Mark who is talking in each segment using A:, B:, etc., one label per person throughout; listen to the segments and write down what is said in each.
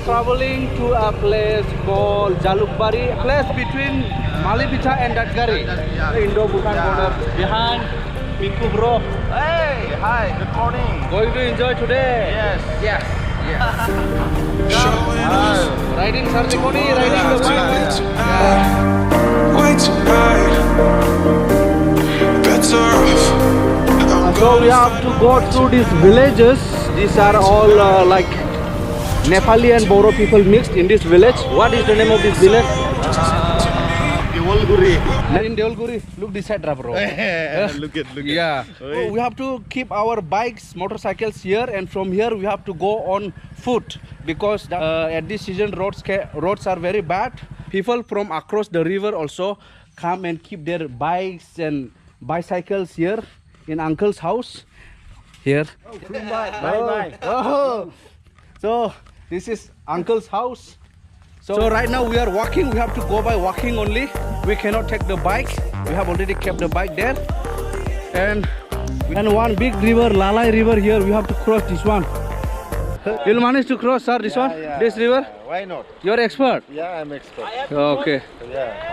A: traveling to a place called Jalukbari, a place between Malipita and Dadgiri, the Indo-Bhutan border. Behind Minku bro.
B: Hey, hi, good morning.
A: Going to enjoy today?
B: Yes.
A: Yes. Riding ceremony, riding the bike.
C: Wait tonight, better off.
A: So we have to go through these villages. These are all like Nepali and Boro people mixed in this village. What is the name of this village?
B: Jalukbari.
A: In Jalukbari. Look this side, bro.
B: Look at.
A: Yeah. So we have to keep our bikes, motorcycles here, and from here we have to go on foot because at this season roads are very bad. People from across the river also come and keep their bikes and bicycles here in uncle's house. Here.
B: Bye.
A: Oh. So this is uncle's house. So right now we are walking. We have to go by walking only. We cannot take the bike. We have already kept the bike there. And one big river, Lalai river here. We have to cross this one. You'll manage to cross, sir, this one?
B: Yeah.
A: This river?
B: Why not?
A: You're expert?
B: Yeah, I'm expert.
A: Okay.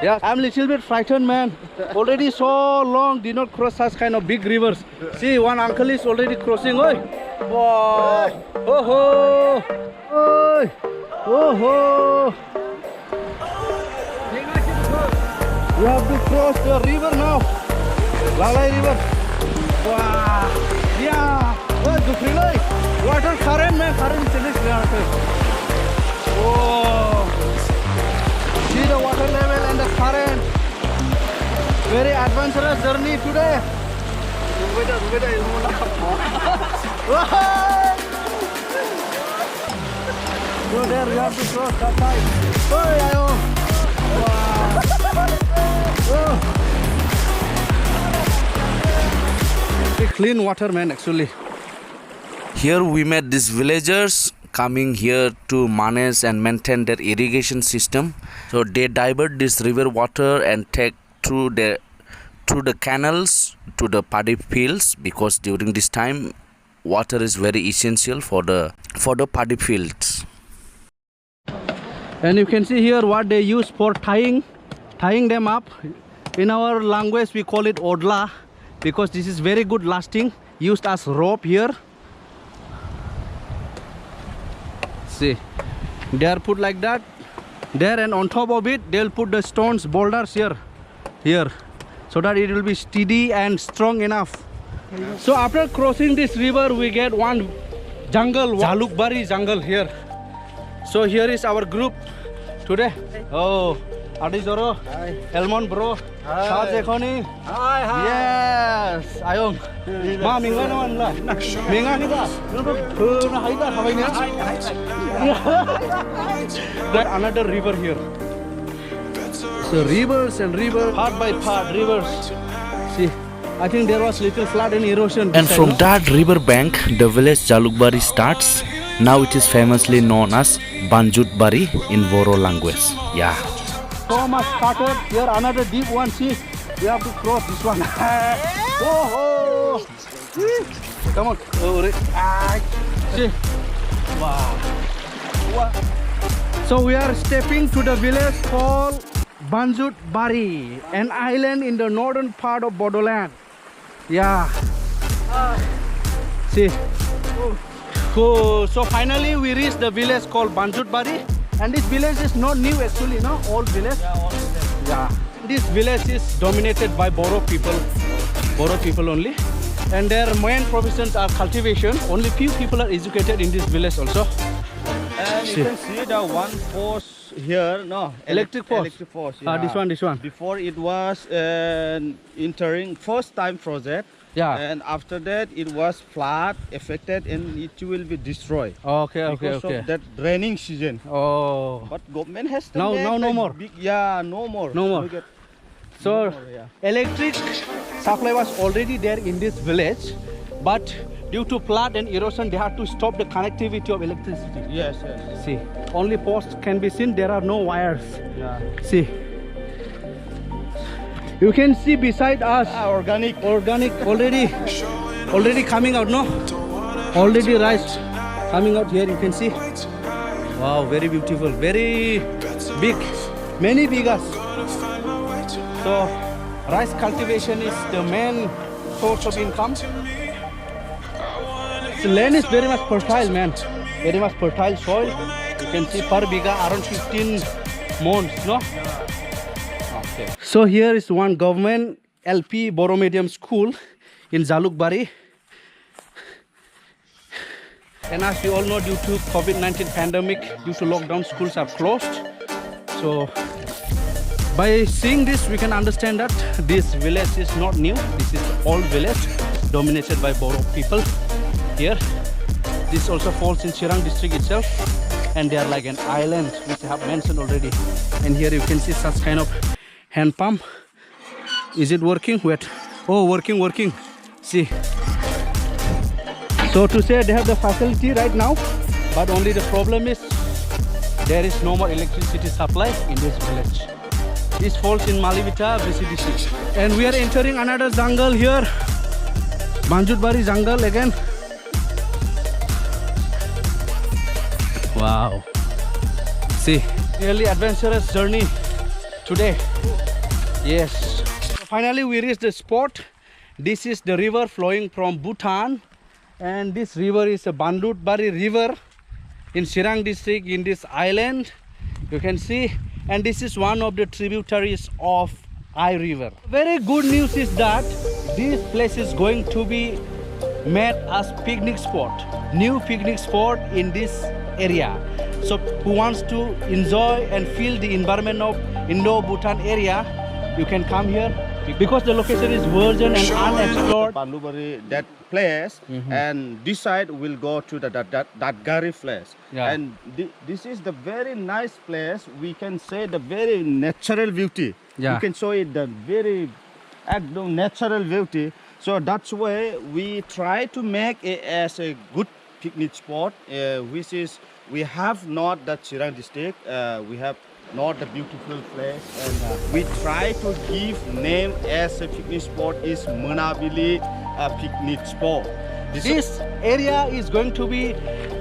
A: Yeah, I'm a little bit frightened, man. Already so long did not cross such kind of big rivers. See, one uncle is already crossing. Oi! Wow! Oh ho! Oi! Oh ho! We have to cross the river now. Lalai river. Wow! Yeah! What the freeway? Water current, man. Current changes water. Oh! See the water level and the current. Very adventurous journey today. So there we have to cross that side. Oh. Very clean water, man, actually. Here we met these villagers coming here to manage and maintain their irrigation system. So they divert this river water and take through the canals to the paddy fields because during this time water is very essential for the paddy fields. And you can see here what they use for tying them up. In our language we call it odla because this is very good lasting, used as rope here. See, they are put like that there, and on top of it they'll put the stones, boulders here so that it will be steady and strong enough. So after crossing this river we get one jungle, Jalukbari jungle here. So here is our group today. Oh, Adi Zoro, Elmon bro, Shah Jekhoni.
B: Hi.
A: Yes, Ayong. Ma minga naman la. Minga kita. Na haida kawai niya. Another river here. So rivers and rivers, part by part rivers. See, I think there was little flood and erosion.
D: And from that river bank, the village Jalukbari starts. Now it is famously known as Banjutbari in Boro language. Yeah.
A: So much started. Here another deep one. See, we have to cross this one. Oh. Come on. See. Wow. So we are stepping to the village called Banjutbari, an island in the northern part of Bodoland. Yeah. See. Cool. So finally we reached the village called Banjutbari, and this village is not new actually, no? Old village. Yeah. This village is dominated by Boro people only, and their main professions are cultivation. Only few people are educated in this village also.
B: And you can see the one post here, no?
A: Electric post.
B: Electric post. Yeah.
A: This one.
B: Before it was entering first time project.
A: Yeah.
B: And after that it was flood affected and it will be destroyed.
A: Okay.
B: Because of that draining season.
A: Oh.
B: But government has to
A: Now no more.
B: No more.
A: No more.
B: Look at-
A: So
B: no more, yeah.
A: electric supply was already there in this village, but due to flood and erosion they had to stop the connectivity of electricity.
B: Yes.
A: See, only posts can be seen. There are no wires.
B: Yeah.
A: See, you can see beside us
B: Organic.
A: already coming out, no? Already rice coming out here, you can see. Wow, very beautiful, very big, many bigas. So rice cultivation is the main source of income. The land is very much fertile, man. Very much fertile soil. You can see per biga around 15 months, no? Okay. So here is one government LP Boro medium school in Jalukbari. And as you all know, due to COVID-19 pandemic, due to lockdown, schools are closed. So by seeing this, we can understand that this village is not new. This is old village dominated by Boro people here. This also falls in Chirang District itself. And they are like an island, which I have mentioned already. And here you can see such kind of hand pump. Is it working? Wait. Oh, working. See. So to say they have the facility right now, but only the problem is there is no more electricity supply in this village. This falls in Malivita VCDC. And we are entering another jungle here. Banjutbari jungle again. Wow. See, really adventurous journey today. Yes. Finally we reached the spot. This is the river flowing from Bhutan. And this river is a Banutbari river in Chirang district in this island. You can see. And this is one of the tributaries of I River. Very good news is that this place is going to be made as picnic spot. New picnic spot in this area. So who wants to enjoy and feel the environment of Indo-Bhutan area, you can come here. Because the location is virgin and unexplored.
B: Banutbari, that place, and this side will go to the Dadgiri place.
A: Yeah.
B: And this is the very nice place. We can say the very natural beauty.
A: Yeah.
B: You can show it the very natural beauty. So that's why we try to make it as a good picnic spot, which is we have not the Chirang district. We have not the beautiful place, and we try to give name as a picnic spot is MWNABILI picnic spot.
A: This area is going to be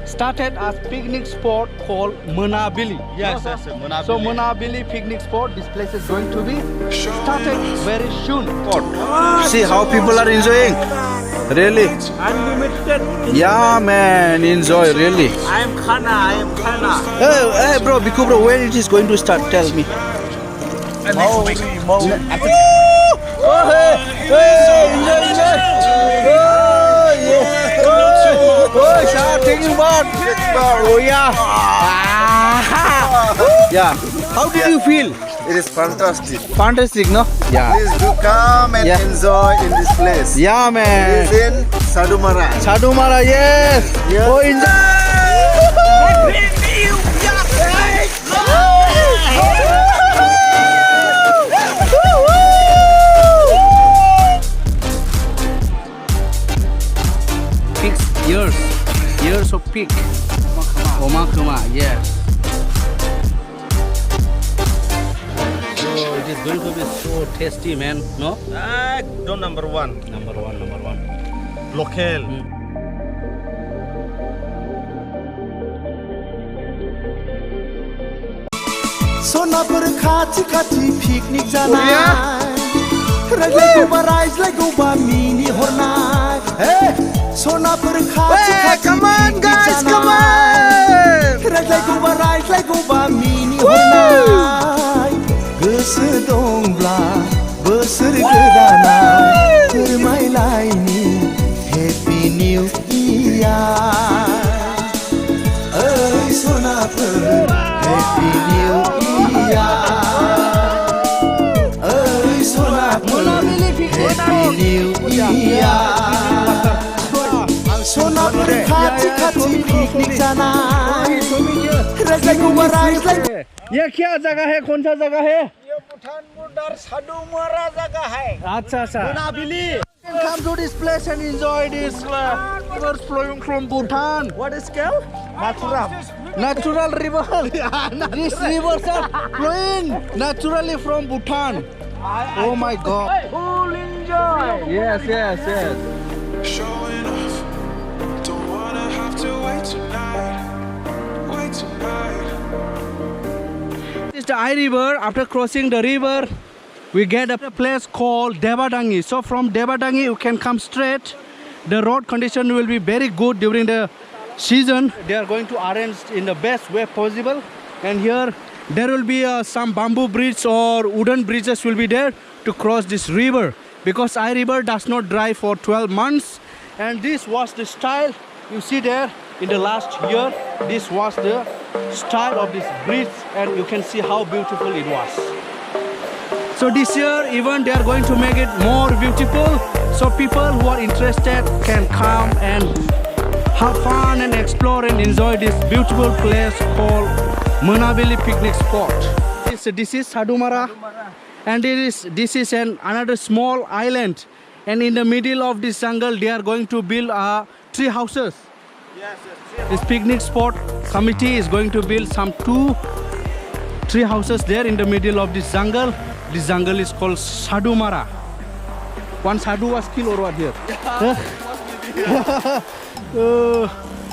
A: started as picnic spot called MWNABILI.
B: Yes, yes, MWNABILI.
A: So MWNABILI picnic spot, this place is going to be started very soon. See how people are enjoying. Really?
B: Unlimited.
A: Yeah, man, enjoy really.
B: I am Khana.
A: Hey, bro, Biku bro, when it is going to start? Tell me.
B: Next week.
A: Oh, hey, enjoy. Oh, yes. Oh, start taking bath. Oh, yeah. Yeah. How did you feel?
E: It is fantastic.
A: Fantastic, no? Yeah.
E: Please do come and enjoy in this place.
A: Yeah, man.
E: It is in Sadumara.
A: Sadumara, yes. Oh, enjoy. Years of pig. Omakama, yes. It is going to be so tasty, man. No?
B: Number one.
A: Number one.
B: Local.
F: Sonapur Khachi picnic जानाय रायज्लायगौबा रायज्लायगौबा मिनि हरनाय Sonapur Khachi picnic जानाय रायज्लायगौबा मिनि हरनाय गोसो दंब्ला बोसोर गोदानाव फोरमायलायनि happy new year ओइ Sonapur happy new Sonapur Khachi picnic जानाय रायज्लायगौबा रायज्लाय
A: ये क्या जगह है? कौन सा जगह है?
F: ये भूटान बॉर्डर सादुमारा जगह है
A: अच्छा
F: MWNABILI
A: come to this place and enjoy this rivers flowing from Bhutan.
F: What is called?
A: Natural river. These rivers are flowing naturally from Bhutan. Oh my God.
F: Full enjoy.
A: Yes.
C: Showing off. Don't wanna have to wait tonight.
A: I River. After crossing the river, we get a place called Devadangi. So from Devadangi, you can come straight. The road condition will be very good during the season. They are going to arrange in the best way possible. And here, there will be some bamboo bridge or wooden bridges will be there to cross this river. Because I River does not dry for 12 months. And this was the style you see there in the last year. This was the style of this bridge, and you can see how beautiful it was. So this year even they are going to make it more beautiful, so people who are interested can come and have fun and explore and enjoy this beautiful place called MWNABILI picnic spot. This is Sadumara, and this is another small island, and in the middle of this jungle they are going to build tree houses.
B: Yes,
A: This picnic spot committee is going to build some 2 tree houses there in the middle of this jungle. This jungle is called Sadumara. One sadhu was killed over here.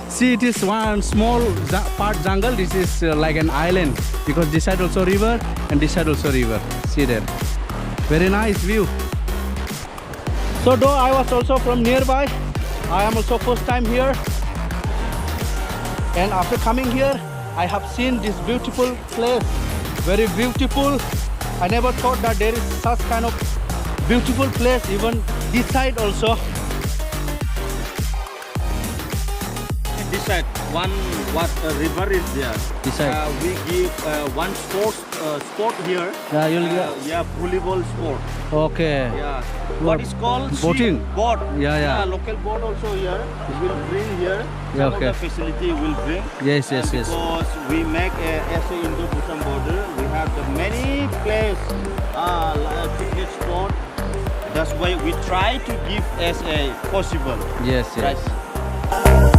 A: See, it is one small part jungle. This is like an island because this side also river and this side also river. See there. Very nice view. So though I was also from nearby, I am also first time here. And after coming here, I have seen this beautiful place. Very beautiful. I never thought that there is such kind of beautiful place even this side also.
B: This side, river is there.
A: This side.
B: We give one sport here.
A: Yeah, you'll get.
B: Volleyball sport.
A: Okay.
B: Yeah. What is called
A: boating.
B: Boat.
A: Yeah.
B: Local boat also here. We will bring here.
A: Yeah,
B: Some
A: okay.
B: of the facility will bring.
A: Yes.
B: Because we make as a Indo Bhutan border, we have the many place picnic spot. That's why we try to give as a possible.
A: Yes.
B: Right.